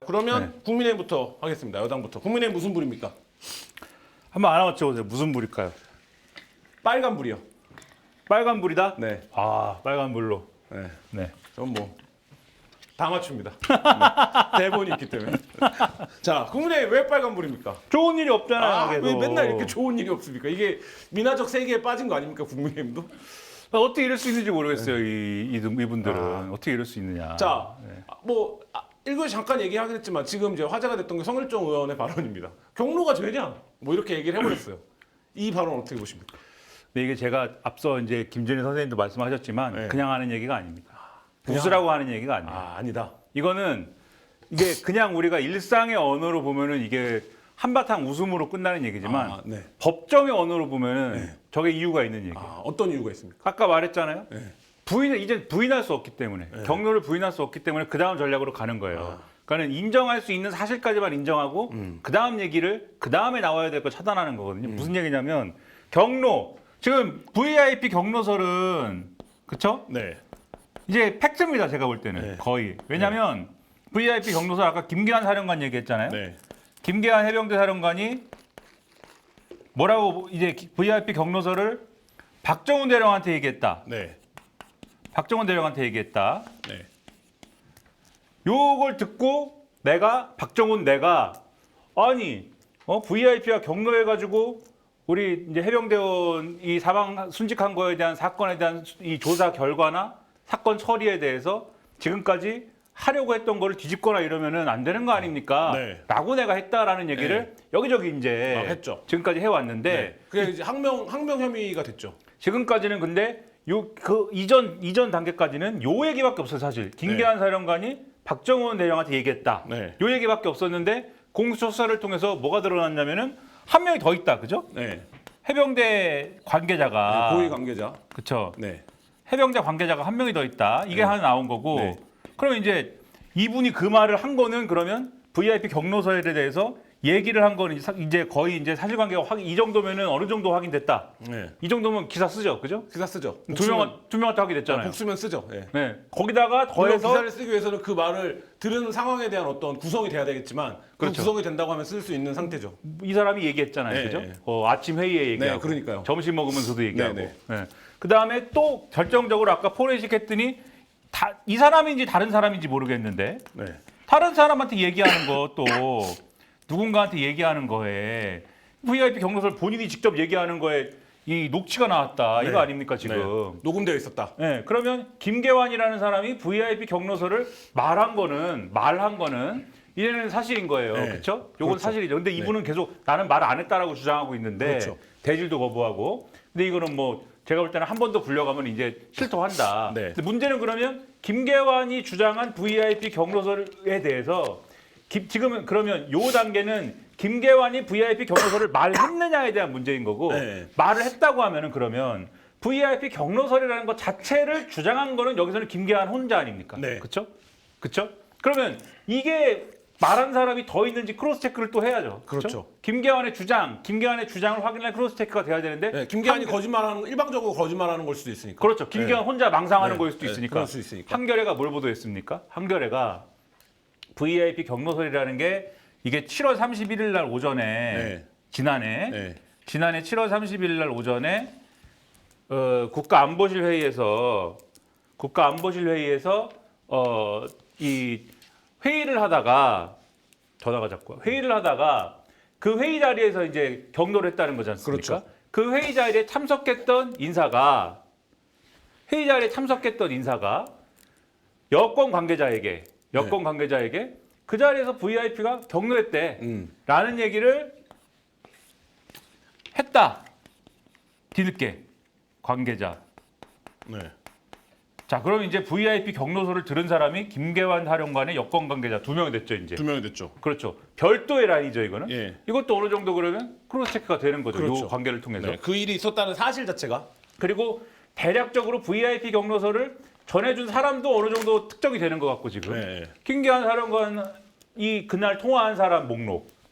그러면 국민의힘부터 하겠습니다. 여당부터. 국민의힘 무슨 불입니까? 한번 알아맞혀보세요. 무슨 불일까요? 빨간 불이요. 빨간 불이다? 네. 아, 빨간 불로. 네. 네. 전 뭐 다 맞춥니다. 네. 대본이 있기 때문에. 자, 국민의힘 왜 빨간 불입니까? 좋은 일이 없잖아요. 아, 왜 계속. 맨날 이렇게 좋은 일이 없습니까? 이게 민화적 세계에 빠진 거 아닙니까? 국민의힘도? 어떻게 이럴 수 있는지 모르겠어요. 이분들은 어떻게 이럴 수 있느냐. 자, 네. 뭐 일부에 잠깐 얘기하겠지만 지금 이제 화제가 됐던 게 성일종 의원의 발언입니다. 경로가 되냐? 뭐 이렇게 얘기를 해버렸어요. 이 발언 어떻게 보십니까? 근데 이게 제가 앞서 이제 김준희 선생님도 말씀하셨지만 네. 그냥 하는 얘기가 아닙니다. 그냥? 웃으라고 하는 얘기가 아니에요. 아, 아니다. 이거는 이게 그냥 우리가 일상의 언어로 보면은 이게 한바탕 웃음으로 끝나는 얘기지만 아, 네. 법정의 언어로 보면은 저게 이유가 있는 얘기예요. 아, 어떤 이유가 있습니까? 아까 말했잖아요. 네. 이제 부인할 수 없기 때문에 경로를 부인할 수 없기 때문에 그 다음 전략으로 가는 거예요. 그러니까 인정할 수 있는 사실까지만 인정하고 그 다음 얘기를 그 다음에 나와야 될 거 차단하는 거거든요. 무슨 얘기냐면 경로 지금 VIP 경로설은 그쵸? 네. 이제 팩트입니다. 제가 볼 때는 네. 거의 왜냐하면 VIP 경로설 아까 김계한 사령관 얘기했잖아요. 네. 김계한 해병대 사령관이 뭐라고 이제 VIP 경로설을 박정훈 대령한테 얘기했다. 네. 박정훈 대령한테 얘기했다. 네. 요걸 듣고 내가 아니 VIP가 경로해가지고 우리 이제 해병대원 이 사망 순직한 거에 대한 사건에 대한 이 조사 결과나 사건 처리에 대해서 지금까지 하려고 했던 거를 뒤집거나 이러면은 안 되는 거 아닙니까? 네. 라고 내가 했다라는 얘기를 여기저기 이제 했죠. 지금까지 해왔는데 네. 그게 이제 항명 혐의가 됐죠. 지금까지는 근데 그 이전 단계까지는 요 얘기밖에 없어요. 사실 김계한 사령관이 박정훈 대령한테 얘기했다. 네. 요 얘기밖에 없었는데 공수처 수사를 통해서 뭐가 드러났냐면은 한 명이 더 있다. 그죠? 네. 해병대 관계자가 고위 관계자. 그렇죠. 네. 해병대 관계자가 한 명이 더 있다. 이게 하나 나온 거고. 네. 그럼 이제 이분이 그 말을 한 거는 그러면 VIP 경로설에 대해서 얘기를 한 거는 이제 거의 이제 사실관계가 이 정도면은 어느 정도 확인됐다. 네. 이 정도면 기사 쓰죠, 그죠? 기사 쓰죠. 두 명한테 확인됐잖아요. 복수면 쓰죠. 네. 네. 거기다가 물론 더해서 기사를 쓰기 위해서는 그 말을 들은 상황에 대한 어떤 구성이 돼야 되겠지만 그 그렇죠. 구성이 된다고 하면 쓸 수 있는 상태죠. 이 사람이 얘기했잖아요, 네, 그죠? 네. 아침 회의에 얘기하고, 네, 그러니까요. 점심 먹으면서도 얘기하고. 네, 네. 그 다음에 또 결정적으로 아까 포렌식 했더니 이 사람인지 다른 사람인지 모르겠는데 네. 다른 사람한테 얘기하는 거 또 누군가한테 얘기하는 거에 VIP 경로설 본인이 직접 얘기하는 거에 이 녹취가 나왔다. 네. 이거 아닙니까 지금? 네. 녹음되어 있었다. 네, 그러면 김계환이라는 사람이 VIP 경로설을 말한 거는 이제는 사실인 거예요. 네. 그렇죠? 요건 그렇죠. 사실이죠. 근데 이분은 계속 나는 말 안 했다라고 주장하고 있는데 그렇죠. 대질도 거부하고. 근데 이거는 뭐 제가 볼 때는 한 번 더 불려가면 이제 실토한다. 네. 근데 문제는 그러면 김계환이 주장한 VIP 경로설에 대해서 지금은 그러면 요 단계는 김계환이 VIP 경로설을 말했느냐에 대한 문제인 거고 네. 말을 했다고 하면은 그러면 VIP 경로설이라는 것 자체를 주장한 거는 여기서는 김계환 혼자 아닙니까? 네. 그렇죠? 그렇죠? 그러면 이게 말한 사람이 더 있는지 크로스 체크를 또 해야죠. 그렇죠. 김계환의 주장을 확인할 크로스 체크가 돼야 되는데 네. 김기환이 거짓말하는 일방적으로 거짓말하는 걸 수도 있으니까. 그렇죠. 김계환 혼자 망상하는 네. 거일 수도 네. 있으니까. 그럴 수 있으니까. 한겨레가 뭘 보도했습니까? 한겨레가 VIP 경로설이라는 게 이게 7월 31일 날 오전에 네. 지난해 7월 31일 날 오전에 국가안보실 회의에서 이 회의를 하다가 전화가 자꾸 회의를 하다가 그 회의 자리에서 이제 경로를 했다는 거지 않습니까? 그렇죠. 그 회의 자리에 참석했던 인사가 여권 관계자에게 그 자리에서 VIP가 경로했대라는 얘기를 했다. 뒤늦게 관계자. 네. 자, 그럼 이제 VIP 경로소를 들은 사람이 김계환 사령관의 여권 관계자 2명이 됐죠, 이제. 2명이 됐죠. 그렇죠. 별도의 라인이죠, 이거는. 예. 이것도 어느 정도 그러면 크로스 체크가 되는 거죠. 그렇죠. 이 관계를 통해서. 네. 그 일이 있었다는 사실 자체가. 그리고 대략적으로 VIP 경로서를 전해준 사람도 어느 정도 특정이 되는 것 같고 지금. 네. 김계환 사령관이 그날 통화한 사람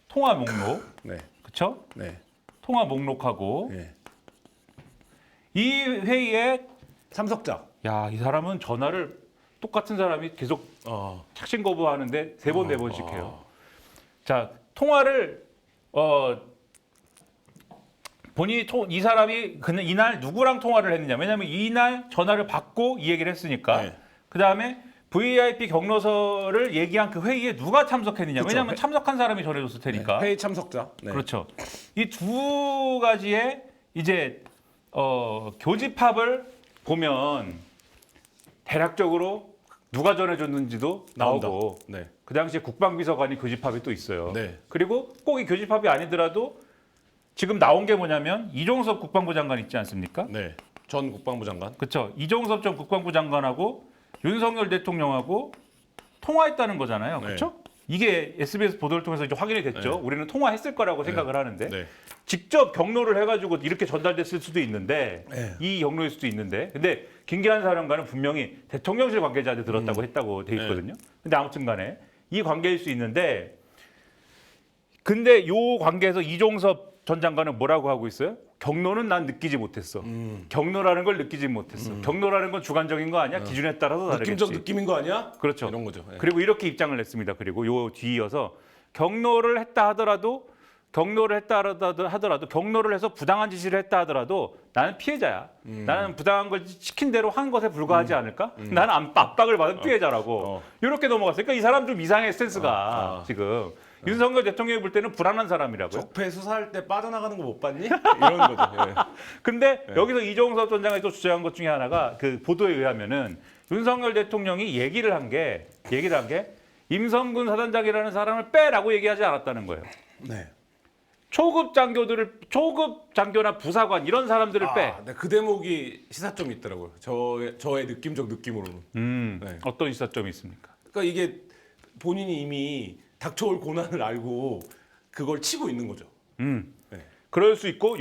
통화 목록, 네. 그렇죠? 네. 통화 목록하고 네. 이 회의에 참석자. 야, 이 사람은 전화를 똑같은 사람이 계속 어. 착신 거부하는데 3번, 4번씩 해요. 자, 통화를 본인이 이 사람이 그냥 이날 누구랑 통화를 했느냐. 왜냐하면 이날 전화를 받고 이 얘기를 했으니까. 네. 그다음에 VIP 경로서를 얘기한 그 회의에 누가 참석했느냐. 그쵸. 왜냐하면 참석한 사람이 전해줬을 테니까. 회의 참석자. 네. 그렇죠. 이 두 가지의 이제 교집합을 보면 대략적으로 누가 전해줬는지도 나온다. 나오고 네. 그 당시에 국방비서관이 교집합이 또 있어요. 네. 그리고 꼭 이 교집합이 아니더라도 지금 나온 게 뭐냐면 이종섭 국방부 장관 있지 않습니까? 네. 전 국방부 장관. 그렇죠. 이종섭 전 국방부 장관하고 윤석열 대통령하고 통화했다는 거잖아요. 네. 그렇죠? 이게 SBS 보도를 통해서 이제 확인이 됐죠. 네. 우리는 통화했을 거라고 생각을 하는데 네. 직접 경로를 해가지고 이렇게 전달됐을 수도 있는데 네. 이 경로일 수도 있는데 근데 김기한 사령관은 분명히 대통령실 관계자한테 들었다고 했다고 돼 있거든요. 근데 아무튼간에 이 관계일 수 있는데 근데 요 관계에서 이종섭 전 장관은 뭐라고 하고 있어요? 경로는 난 느끼지 못했어. 경로라는 걸 느끼지 못했어. 경로라는 건 주관적인 거 아니야? 기준에 따라서 다르겠지. 느낌적 느낌인 거 아니야? 그렇죠. 이런 거죠. 네. 그리고 이렇게 입장을 냈습니다. 그리고 요 뒤이어서 경로를 했다 하더라도 경로를 해서 부당한 지시를 했다 하더라도 나는 피해자야. 나는 부당한 걸 시킨 대로 한 것에 불과하지 않을까? 나는 압박을 받은 피해자라고. 이렇게 넘어갔어요. 그러니까 이 사람 좀 이상해 스탠스가 지금. 윤석열 대통령이 볼 때는 불안한 사람이라고요. 적폐 수사할 때 빠져나가는 거 못 봤니? 이런 거죠. 예. 근데 여기서 이종섭 전 장관이 또 주장한 것 중에 하나가 그 보도에 의하면은 윤석열 대통령이 얘기를 한 게 임성근 사단장이라는 사람을 빼라고 얘기하지 않았다는 거예요. 네. 초급 장교나 부사관 이런 사람들을 빼. 네, 그 대목이 시사점이 있더라고요. 저의 느낌적 느낌으로는. 네. 어떤 시사점이 있습니까? 그러니까 이게 본인이 이미 닥쳐올 고난을 알고 그걸 치고 있는 거죠. 네. 그럴 수 있고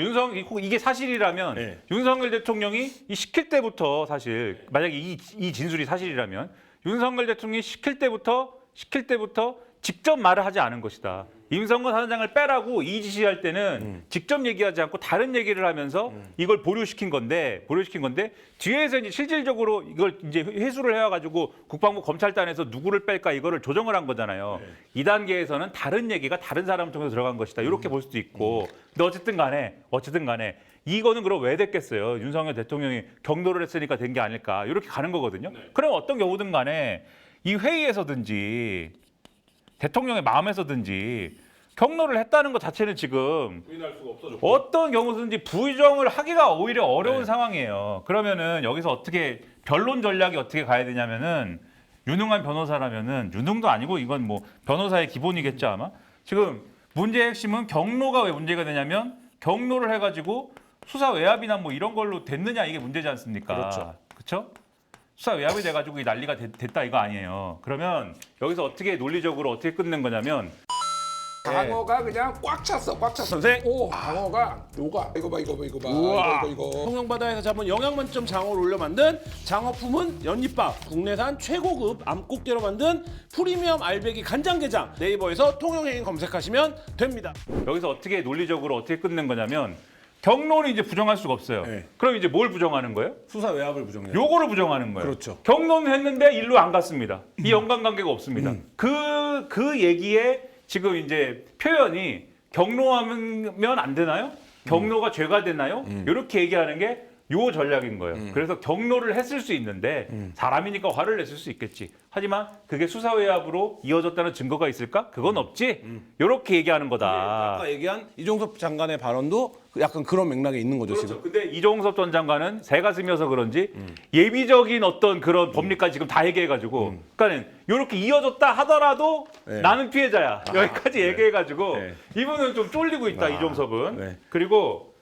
이게 사실이라면 네. 윤석열 대통령이 이 시킬 때부터 사실 만약에 이 진술이 사실이라면 윤석열 대통령이 시킬 때부터 직접 말을 하지 않은 것이다. 임성근 사단장을 빼라고 이 지시할 때는 직접 얘기하지 않고 다른 얘기를 하면서 이걸 보류시킨 건데 뒤에서 이제 실질적으로 이걸 이제 회수를 해와가지고 국방부 검찰단에서 누구를 뺄까 이거를 조정을 한 거잖아요. 이 단계에서는 다른 얘기가 다른 사람을 통해서 들어간 것이다. 이렇게 볼 수도 있고. 근데 어쨌든 간에 이거는 그럼 왜 됐겠어요? 윤석열 대통령이 경로를 했으니까 된 게 아닐까. 이렇게 가는 거거든요. 그럼 어떤 경우든 간에 이 회의에서든지 대통령의 마음에서든지 경로를 했다는 것 자체는 지금 부인할 수가 없어졌고. 어떤 경우든지 부정을 하기가 오히려 어려운 상황이에요. 그러면은 여기서 어떻게 변론 전략이 어떻게 가야 되냐면은 유능한 변호사라면은 유능도 아니고 이건 뭐 변호사의 기본이겠죠 아마. 지금 문제의 핵심은 경로가 왜 문제가 되냐면 경로를 해가지고 수사 외압이나 뭐 이런 걸로 됐느냐 이게 문제지 않습니까? 그렇죠? 수사 외압이 돼가지고 이 난리가 됐다 이거 아니에요. 그러면 여기서 어떻게 논리적으로 어떻게 끝낸 거냐면 방어가 그냥 꽉 찼어. 선생. 오, 방어가 녹아. 이거 봐. 우와. 이거. 통영바다에서 잡은 영양만점 장어를 올려 만든 장어품은 연잎밥, 국내산 최고급 암꽃게로 만든 프리미엄 알배기 간장게장. 네이버에서 통영해인 검색하시면 됩니다. 여기서 어떻게 논리적으로 어떻게 끝낸 거냐면 경로는 이제 부정할 수가 없어요. 네. 그럼 이제 뭘 부정하는 거예요? 수사 외압을 부정해요. 요거를 부정하는 거예요. 그렇죠. 경로는 했는데 일로 안 갔습니다. 이 연관관계가 없습니다. 그 얘기에 지금 이제 표현이 경로하면 안 되나요? 경로가 죄가 되나요? 이렇게 얘기하는 게 요 전략인 거예요. 그래서 경로를 했을 수 있는데 사람이니까 화를 냈을 수 있겠지. 하지만 그게 수사 외압으로 이어졌다는 증거가 있을까? 그건 없지. 이렇게 얘기하는 거다. 아까 얘기한 이종섭 장관의 발언도 약간 그런 맥락에 있는 거죠. 그렇죠. 지금. 근데 이종섭 전 장관은 새가 스며서 그런지 예비적인 어떤 그런 법리까지 지금 다 얘기해가지고, 그러니까는 이렇게 이어졌다 하더라도 네. 나는 피해자야. 여기까지 네. 얘기해가지고 네. 이분은 좀 쫄리고 있다. 이종섭은. 네. 그리고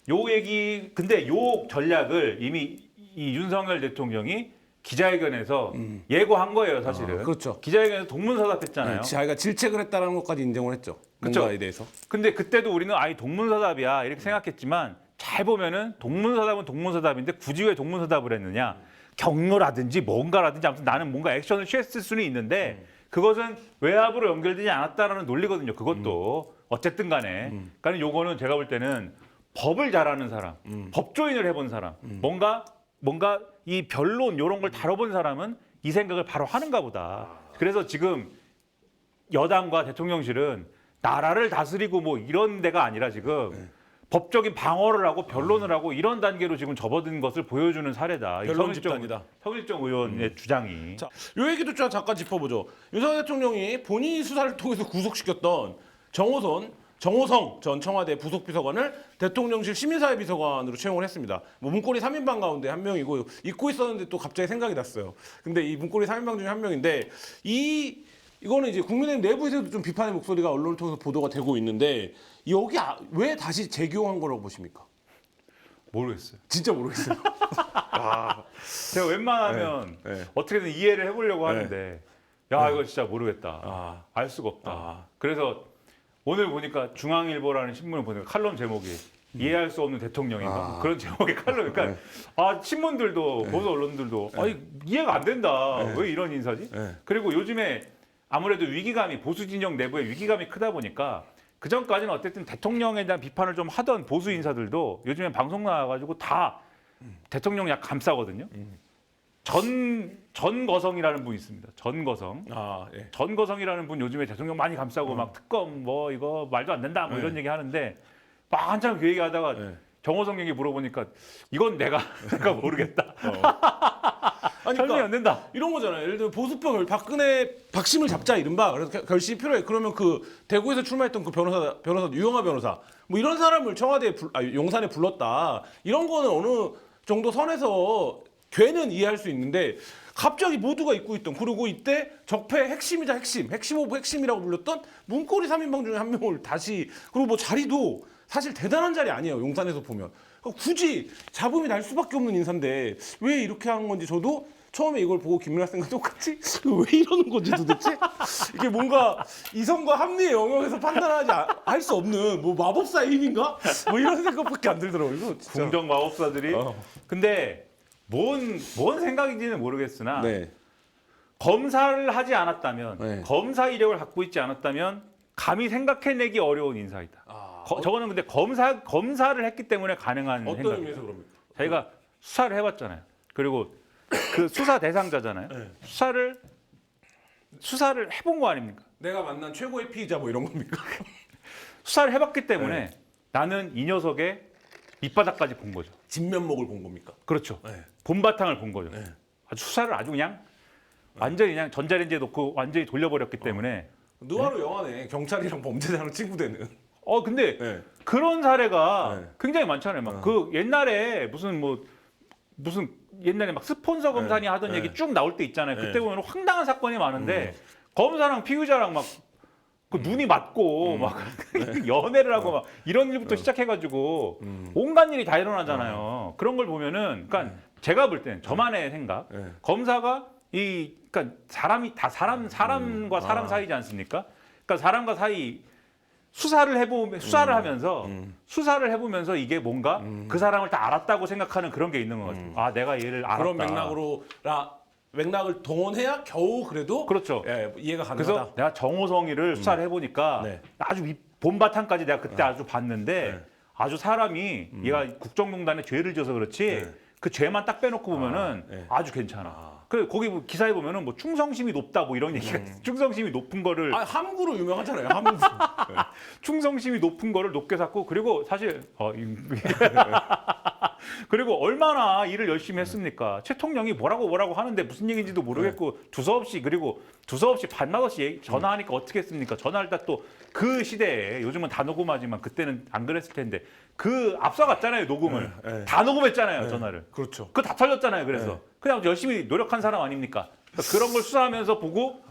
요 얘기 근데 요 전략을 이미 이 윤석열 대통령이 기자회견에서 예고한 거예요, 사실은. 그렇죠. 기자회견에서 동문서답했잖아요. 자기가 질책을 했다는 것까지 인정을 했죠. 그쵸. 뭔가에 대해서. 근데 그때도 우리는 아이 동문서답이야 이렇게 생각했지만 잘 보면은 동문서답은 동문서답인데 굳이 왜 동문서답을 했느냐? 경로라든지 뭔가라든지 아무튼 나는 뭔가 액션을 취했을 수는 있는데 그것은 외압으로 연결되지 않았다라는 논리거든요. 그것도 어쨌든 간에. 그러니까 요거는 제가 볼 때는 법을 잘 아는 사람, 법조인을 해본 사람, 뭔가 이 변론 이런 걸 다뤄본 사람은 이 생각을 바로 하는가 보다. 그래서 지금 여당과 대통령실은 나라를 다스리고 뭐 이런 데가 아니라 지금 법적인 방어를 하고 변론을 하고 이런 단계로 지금 접어든 것을 보여주는 사례다. 이 변론 집단이다. 성일정 의원의 주장이. 자, 요 얘기도 좀 잠깐 짚어보죠. 윤석열 대통령이 본인이 수사를 통해서 구속시켰던 정호성 전 청와대 부속비서관을 대통령실 시민사회 비서관으로 채용을 했습니다. 뭐 문고리 3인방 가운데 한 명이고 잊고 있었는데 또 갑자기 생각이 났어요. 근데 이 문고리 3인방 중에 한 명인데 이거는 이제 국민의힘 내부에서도 좀 비판의 목소리가 언론을 통해서 보도가 되고 있는데 여기 왜 다시 재기용한 거라고 보십니까? 모르겠어요. 진짜 모르겠어요. 제가 웬만하면 네. 어떻게든 이해를 해보려고 하는데 야 이거 진짜 모르겠다. 알 수가 없다. 그래서 오늘 보니까 중앙일보라는 신문을 보니까 칼럼 제목이 이해할 수 없는 대통령인가 그런 제목의 칼럼. 그러니까 신문들도 보수 언론들도 이해가 안 된다. 왜 이런 인사지? 그리고 요즘에 아무래도 위기감이 보수 진영 내부에 위기감이 크다 보니까 그 전까지는 어쨌든 대통령에 대한 비판을 좀 하던 보수 인사들도 요즘에 방송 나와가지고 다 대통령 약 감싸거든요. 전거성이라는 분이 있습니다. 전거성. 예. 전거성이라는 분 요즘에 대통령 많이 감싸고 막 특검 뭐 이거 말도 안 된다 뭐 이런 얘기 하는데 막 한참 그 얘기하다가 정호성 얘기 물어보니까 이건 내가 모르겠다. 아니, 설명이 안 된다. 이런 거잖아요. 예를 들면 보수병을 박심을 잡자 이른바 그래서 결심이 필요해. 그러면 그 대구에서 출마했던 그 변호사 유영하 변호사 뭐 이런 사람을 청와대 용산에 불렀다. 이런 거는 어느 정도 선에서 괴는 이해할 수 있는데 갑자기 모두가 잊고 있던 그리고 이때 적폐 핵심이자 핵심 오브 핵심이라고 불렸던 문고리 3인방 중에 한 명을 다시 그리고 뭐 자리도 사실 대단한 자리 아니에요. 용산에서 보면 굳이 잡음이 날 수밖에 없는 인사인데 왜 이렇게 하는 건지 저도 처음에 이걸 보고 김민하 쌤과 똑같이 왜 이러는 건지 도대체 이게 뭔가 이성과 합리의 영역에서 판단하지 할 수 없는 뭐 마법사의 힘인가 뭐 이런 생각밖에 안 들더라고요. 이거 진짜. 궁정 마법사들이. 근데 뭔 생각인지는 모르겠으나 네. 검사를 하지 않았다면 네. 검사 이력을 갖고 있지 않았다면 감히 생각해내기 어려운 인사이다. 저거는 근데 검사를 했기 때문에 가능한 어떤 생각이에요. 의미에서 그럽니까? 자기가 수사를 해봤잖아요. 그리고 그 수사 대상자잖아요. 네. 수사를 해본 거 아닙니까? 내가 만난 최고의 피의자 뭐 이런 겁니까? 수사를 해봤기 때문에 나는 이 녀석의 밑바닥까지 본 거죠. 진면목을 본 겁니까? 그렇죠. 네. 본바탕을 본 거죠. 네. 아주 수사를 아주 그냥 완전히 그냥 전자레인지에 놓고 완전히 돌려버렸기 때문에. 느와르 영화네. 경찰이랑 범죄자랑 친구 되는. 근데 네. 그런 사례가 네. 굉장히 많잖아요. 막 그 옛날에 무슨 옛날에 막 스폰서 검사니 하던 네. 얘기 쭉 나올 때 있잖아요. 그때 네. 보면 황당한 사건이 많은데 검사랑 피의자랑 막 그 눈이 맞고 막 연애를 하고 막 이런 일부터 시작해가지고 온갖 일이 다 일어나잖아요. 그런 걸 보면은, 그러니까 제가 볼 때는 저만의 생각, 검사가 그러니까 사람이 다 사람과 사람 사이지 않습니까? 그러니까 사람과 사이 수사를 해보면서 이게 뭔가 그 사람을 다 알았다고 생각하는 그런 게 있는 것 같아요. 내가 얘를 알았다. 그런 맥락을 동원해야 겨우 그래도 그렇죠. 이해가 가능하다. 그래서 내가 정호성이를 수사를 해보니까 네. 아주 본바탕까지 내가 그때 아주 봤는데 아주 사람이 얘가 국정농단에 죄를 져서 그렇지 그 죄만 딱 빼놓고 보면은 아주 괜찮아. 그 거기 기사에 보면은 뭐 충성심이 높다 뭐 이런 얘기가 충성심이 높은 거를 함구로 유명하잖아요. 함구. 충성심이 높은 거를 높게 샀고 그리고 사실 그리고 얼마나 일을 열심히 했습니까? 최통령이 뭐라고 하는데 무슨 얘기인지도 모르겠고 두서없이 밤낮없이 전화하니까 어떻게 했습니까? 전화를 딱 또 그 시대에 요즘은 다 녹음하지만 그때는 안 그랬을 텐데 그 앞서갔잖아요 녹음을 다 녹음했잖아요 전화를. 그렇죠. 그거 다 털렸잖아요. 그래서 그냥 열심히 노력한 사람 아닙니까? 그러니까 그런 걸 수사하면서 보고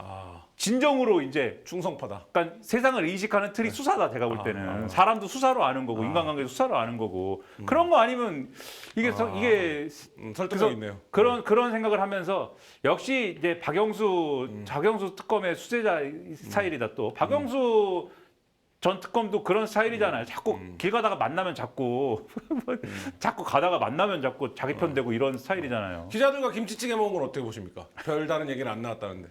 진정으로 이제 충성파다. 그러니까 세상을 인식하는 틀이 수사다. 제가 볼 때는 사람도 수사로 아는 거고 인간관계도 수사로 아는 거고 그런 거 아니면 이게 설득력 있네요. 그런 생각을 하면서 역시 이제 박영수 특검의 수세자 스타일이다. 또 박영수 전 특검도 그런 스타일이잖아요. 자꾸 길 가다가 만나면 자꾸 가다가 만나면 자꾸 자기 편 되고 이런 스타일이잖아요. 기자들과 김치찌개 먹은 건 어떻게 보십니까? 별다른 얘기는 안 나왔다는데.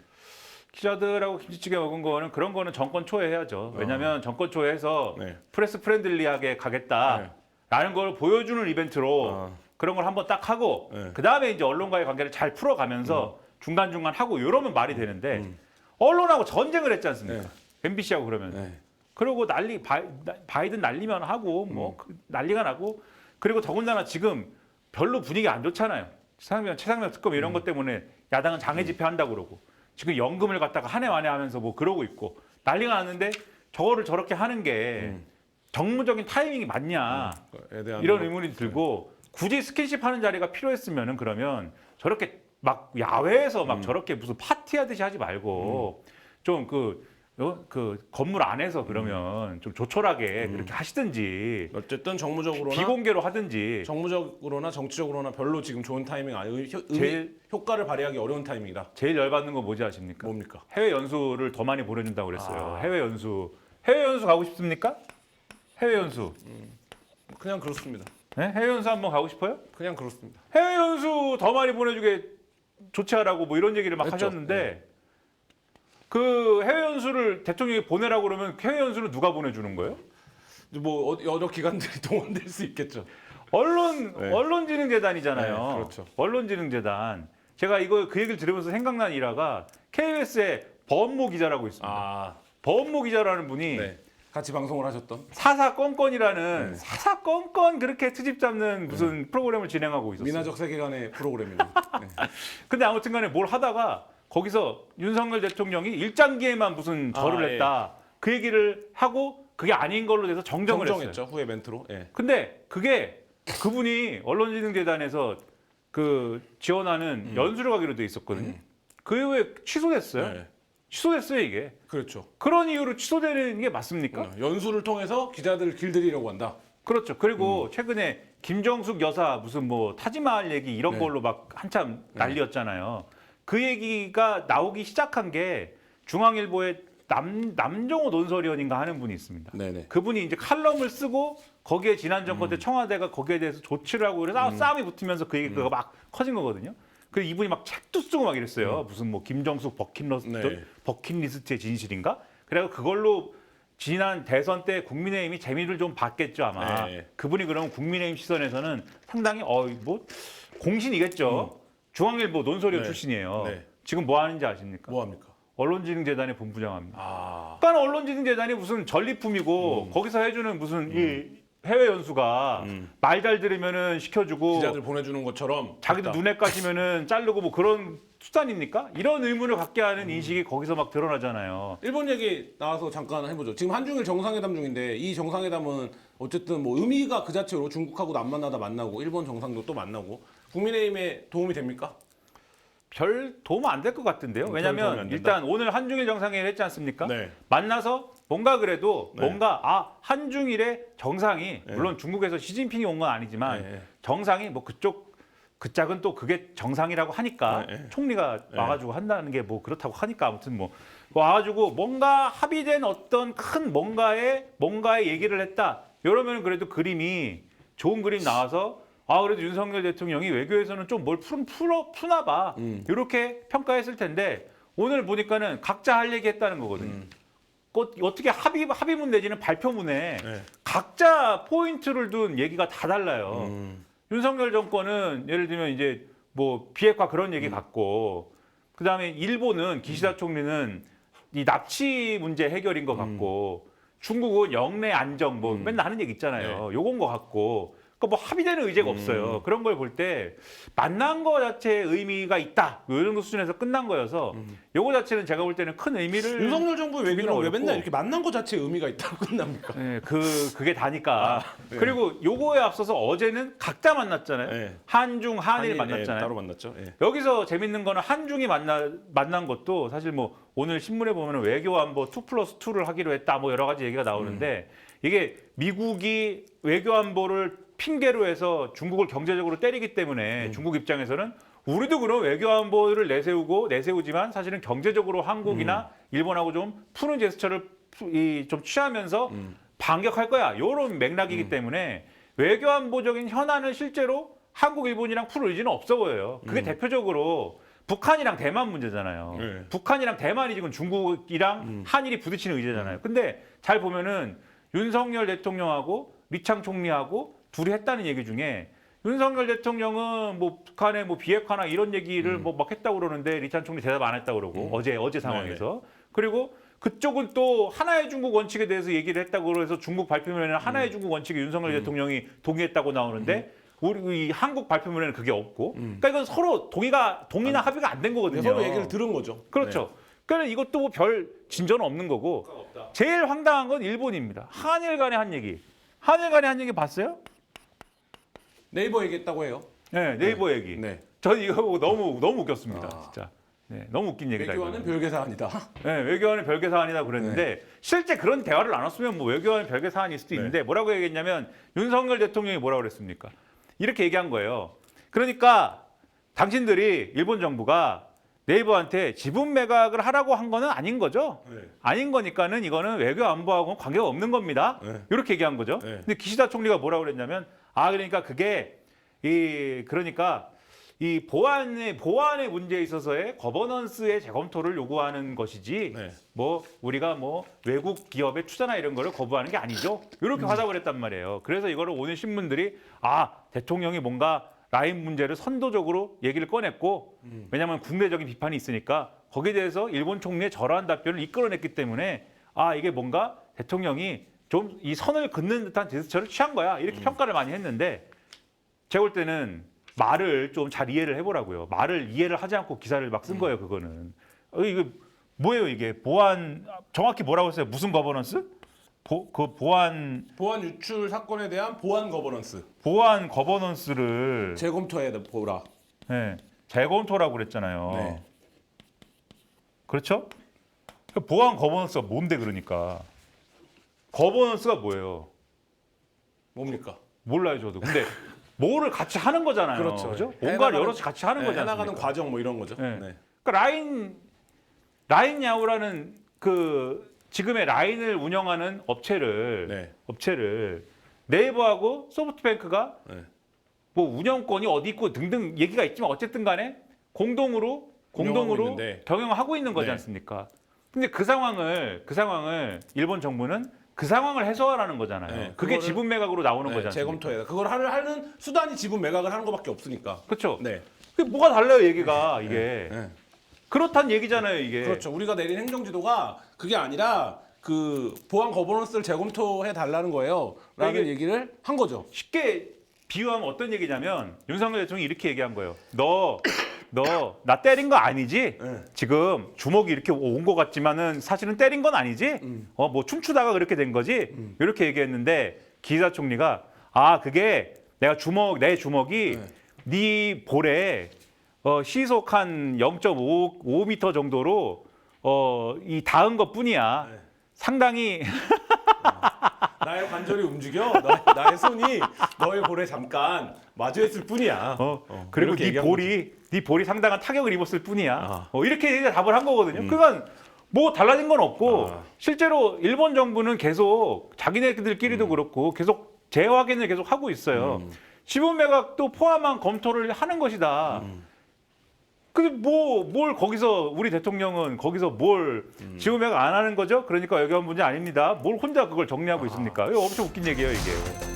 기자들하고 김치찌개 먹은 거는 그런 거는 정권 초에 해야죠. 왜냐하면 정권 초에해서 네. 프레스 프렌들리하게 가겠다라는 걸 보여주는 이벤트로 그런 걸 한번 딱 하고 네. 그다음에 이제 언론과의 관계를 잘 풀어가면서 중간중간 하고 이러면 말이 되는데 언론하고 전쟁을 했지 않습니까? 네. MBC하고 그러면. 네. 그리고 바이든 난리면 하고 뭐 난리가 나고 그리고 더군다나 지금 별로 분위기 안 좋잖아요. 최상병 특검 이런 것 때문에 야당은 장애 집회 한다고 그러고 지금 연금을 갖다가 한 해 만에 하면서 뭐 그러고 있고 난리가 났는데 저거를 저렇게 하는 게 정무적인 타이밍이 맞냐 에 대한 이런 의문이 들고 굳이 스킨십 하는 자리가 필요했으면은 그러면 저렇게 막 야외에서 막 저렇게 무슨 파티하듯이 하지 말고 좀 그 건물 안에서 그러면 좀 조촐하게 그렇게 하시든지 어쨌든 정무적으로나 비공개로 하든지 정무적으로나 정치적으로나 별로 지금 좋은 타이밍 아니에요. 제일- 효과를 발휘하기 어려운 타이밍이다. 제일 열받는 건 뭔지 아십니까? 뭡니까? 해외 연수를 더 많이 보내준다고 그랬어요. 아. 해외 연수 가고 싶습니까? 해외 연수. 그냥 그렇습니다. 네? 해외 연수 한번 가고 싶어요? 그냥 그렇습니다. 해외 연수 더 많이 보내주게 조치하라고 뭐 이런 얘기를 막 했죠. 하셨는데 그 해외 연수를 대통령이 보내라고 그러면 해외 연수는 누가 보내주는 거예요? 뭐 여러 기관들이 동원될 수 있겠죠. 네. 언론진흥재단이잖아요. 네, 그렇죠. 언론진흥재단. 제가 그 얘기를 들으면서 생각난 일화가 KBS의 법무 기자라고 있습니다. 아, 법무 기자라는 분이 네. 같이 방송을 하셨던. 사사건건이라는 네. 사사건건 그렇게 트집 잡는 무슨 프로그램을 진행하고 있었어요. 민화적 세계관의 프로그램입니다. 네. 근데 아무튼간에 뭘 하다가 거기서 윤석열 대통령이 일장기에만 무슨 절을 예. 했다. 그 얘기를 하고 그게 아닌 걸로 돼서 정정을 했어요. 정정했죠. 후에 멘트로. 예. 근데 그분이 언론진흥재단에서 그 지원하는 연수를 가기로 돼 있었거든요. 그 이후에 취소됐어요. 네. 취소됐어요 이게. 그렇죠. 그런 이유로 취소되는 게 맞습니까? 연수를 통해서 기자들을 길들이려고 한다. 그렇죠. 그리고 최근에 김정숙 여사 무슨 뭐 타지마할 얘기 이런 네. 걸로 막 한참 난리였잖아요. 그 얘기가 나오기 시작한 게 중앙일보의 남정호 논설위원인가 하는 분이 있습니다. 네네. 그분이 이제 칼럼을 쓰고 거기에 지난 정권 때 청와대가 거기에 대해서 조치를 하고 그래서 싸움이 붙으면서 그 얘기가 막 커진 거거든요. 그래서 이분이 막 책도 쓰고 막 이랬어요. 무슨 뭐 김정숙 네. 버킷리스트의 진실인가? 그래서 그걸로 지난 대선 때 국민의힘이 재미를 좀 봤겠죠 아마. 네. 그분이 그러면 국민의힘 시선에서는 상당히 뭐 공신이겠죠. 중앙일보 논설위원 네. 출신이에요. 네. 지금 뭐 하는지 아십니까? 뭐 합니까? 언론진흥재단의 본부장합니다. 아, 그러니까 언론진흥재단이 무슨 전리품이고 거기서 해주는 무슨 이 해외 연수가 말 잘 들으면은 시켜주고 기자들 보내주는 것처럼 자기도 됐다. 눈에 까시면은 자르고 뭐 그런 수단입니까? 이런 의문을 갖게 하는 인식이 거기서 막 드러나잖아요. 일본 얘기 나와서 잠깐 해보죠. 지금 한중일 정상회담 중인데 이 정상회담은 어쨌든 뭐 의미가 그 자체로 중국하고도 안 만나다 만나고 일본 정상도 또 만나고 국민의힘에 도움이 됩니까? 별 도움 안 될 것 같은데요. 도움이 안 왜냐하면 된다? 일단 오늘 한중일 정상회의를 했지 않습니까? 네. 만나서 뭔가 그래도 네. 뭔가 한중일의 정상이 물론 중국에서 시진핑이 온 건 아니지만 네. 정상이 뭐 그 짝은 또 그게 정상이라고 하니까 네. 총리가 와가지고 한다는 게 뭐 그렇다고 하니까 아무튼 뭐 와가지고 뭔가 합의된 어떤 큰 뭔가의 얘기를 했다. 이러면 그래도 그림이 좋은 그림 나와서 그래도 윤석열 대통령이 외교에서는 좀 뭘 푸나 봐. 이렇게 평가했을 텐데 오늘 보니까는 각자 할 얘기 했다는 거거든요. 어떻게 합의문 내지는 발표문에 네. 각자 포인트를 둔 얘기가 다 달라요. 윤석열 정권은 예를 들면 이제 뭐 비핵화 그런 얘기 같고 그다음에 일본은 기시다 총리는 이 납치 문제 해결인 것 같고 중국은 영내 안정 뭐 맨날 하는 얘기 있잖아요. 요건 것 같고 그러니까 뭐 합의되는 의제가 없어요. 그런 걸 볼 때 만난 거 자체의 의미가 있다. 이 정도 수준에서 끝난 거여서 요거 자체는 제가 볼 때는 큰 의미를 윤석열 정부의 외교는 왜 어렵고. 맨날 이렇게 만난 것 자체에 의미가 있다고 끝납니까? 네, 그게 다니까. 네. 그리고 요거에 앞서서 어제는 각자 만났잖아요. 네. 한중, 한일 만났잖아요. 따로 만났죠. 예. 여기서 재밌는 거는 한중이 만난 것도 사실 뭐 오늘 신문에 보면 외교안보 2+2를 하기로 했다 뭐 여러 가지 얘기가 나오는데 이게 미국이 외교안보를 핑계로 해서 중국을 경제적으로 때리기 때문에 중국 입장에서는 우리도 그런 외교안보를 내세우지만 사실은 경제적으로 한국이나 일본하고 좀 푸는 제스처를 좀 취하면서 반격할 거야. 이런 맥락이기 때문에 외교안보적인 현안은 실제로 한국, 일본이랑 풀 의지는 없어 보여요. 그게 대표적으로 북한이랑 대만 문제잖아요. 네. 북한이랑 대만이 지금 중국이랑 한일이 부딪히는 의제잖아요. 근데 잘 보면은 윤석열 대통령하고 리창 총리하고 둘이 했다는 얘기 중에 윤석열 대통령은 뭐 북한의 뭐 비핵화나 이런 얘기를 뭐 막 했다고 그러는데 리찬 총리 대답 안 했다고 그러고 어제 상황에서 그리고 그쪽은 또 하나의 중국 원칙에 대해서 얘기를 했다고 그래서 중국 발표문에는 하나의 중국 원칙에 윤석열 대통령이 동의했다고 나오는데 우리 이 한국 발표문에는 그게 없고 그러니까 이건 서로 동의나 합의가 안 된 거거든요. 서로 얘기를 들은 거죠. 그렇죠. 그러니까 이것도 뭐 별 진전은 없는 거고 제일 황당한 건 일본입니다. 한일 간의 한 얘기. 한일 간의 한 얘기 봤어요? 네이버 얘기했다고 해요. 네, 네이버 얘기. 네. 저는 이거 보고 너무 웃겼습니다. 진짜. 네, 너무 웃긴 얘기다. 외교와는 이거는. 별개 사안이다. 네, 외교와는 별개 사안이다 그랬는데 실제 그런 대화를 나눴으면 뭐 외교와는 별개 사안일 수도 있는데 뭐라고 얘기했냐면 윤석열 대통령이 뭐라고 그랬습니까? 이렇게 얘기한 거예요. 그러니까 당신들이 일본 정부가 네이버한테 지분 매각을 하라고 한 거는 아닌 거죠. 네. 아닌 거니까는 이거는 외교 안보하고는 관계가 없는 겁니다. 네. 이렇게 얘기한 거죠. 네. 근데 기시다 총리가 뭐라고 그랬냐면 그러니까 그게 그러니까 이 보안의 문제에 있어서의 거버넌스의 재검토를 요구하는 것이지 네. 뭐 우리가 뭐 외국 기업의 투자나 이런 거를 거부하는 게 아니죠. 이렇게 화답을 했단 말이에요. 그래서 이거를 오늘 신문들이 대통령이 뭔가 라인 문제를 선도적으로 얘기를 꺼냈고 왜냐하면 국내적인 비판이 있으니까 거기에 대해서 일본 총리의 절하한 답변을 이끌어냈기 때문에 이게 뭔가 대통령이 좀 이 선을 긋는 듯한 제스처를 취한 거야 이렇게 평가를 많이 했는데 제가 볼 때는 말을 좀 잘 이해를 해보라고요. 말을 이해를 하지 않고 기사를 막 쓴 거예요. 그거는 이거 뭐예요 이게 보안 정확히 뭐라고 했어요? 무슨 거버넌스? 보안 유출 사건에 대한 보안 거버넌스 보안 거버넌스를 재검토해 보라. 네, 재검토라고 그랬잖아요. 네. 그렇죠? 그 보안 거버넌스가 뭔데 그러니까 거버넌스가 뭐예요? 뭡니까? 몰라요 저도. 근데 뭐를 같이 하는 거잖아요. 그렇죠. 뭔가를 여럿이 같이 하는 거잖아요. 해나가는 과정 뭐 이런 거죠. 네. 네. 그러니까 라인 야후라는 그 지금의 라인을 운영하는 업체를 네이버하고 소프트뱅크가 뭐 운영권이 어디 있고 등등 얘기가 있지만 어쨌든 간에 공동으로 있는데. 경영하고 있는 거지 네. 않습니까? 근데 그 상황을 일본 정부는 그 상황을 해소하라는 거잖아요. 네, 그게 그거를- 지분 매각으로 나오는 거지 않습니까? 재검토해야 그걸 하는 수단이 지분 매각을 하는 것밖에 없으니까. 그렇죠. 네. 그게 뭐가 달라요 얘기가 이게. 네. 그렇다는 얘기잖아요 이게. 그렇죠. 우리가 내린 행정지도가 그게 아니라 그 보안 거버넌스를 재검토해 달라는 거예요. 라는 이게- 얘기를 한 거죠. 쉽게 비유하면 어떤 얘기냐면 윤석열 대통령이 이렇게 얘기한 거예요. 너 나 때린 거 아니지? 네. 지금 주먹이 이렇게 온 것 같지만은 사실은 때린 건 아니지? 뭐 춤추다가 그렇게 된 거지? 이렇게 얘기했는데 기시다 총리가 그게 내 주먹이 네 볼에 시속 한 0.5m 정도로 이 닿은 것뿐이야. 네. 상당히 나의 관절이 움직여. 나의 손이 너의 볼에 잠깐 마주했을 뿐이야. 그리고 이렇게 네 얘기한 볼이 상당한 타격을 입었을 뿐이야. 아. 이렇게 이제 답을 한 거거든요. 그러니까 뭐 달라진 건 없고 실제로 일본 정부는 계속 자기네들끼리도 그렇고 계속 재확인을 계속 하고 있어요. 지분 매각도 포함한 검토를 하는 것이다. 근데 뭘 거기서 우리 대통령은 거기서 뭘 지분 매각 안 하는 거죠? 그러니까 외교안 문제 아닙니다. 뭘 혼자 그걸 정리하고 있습니까? 이거 엄청 웃긴 얘기예요 이게.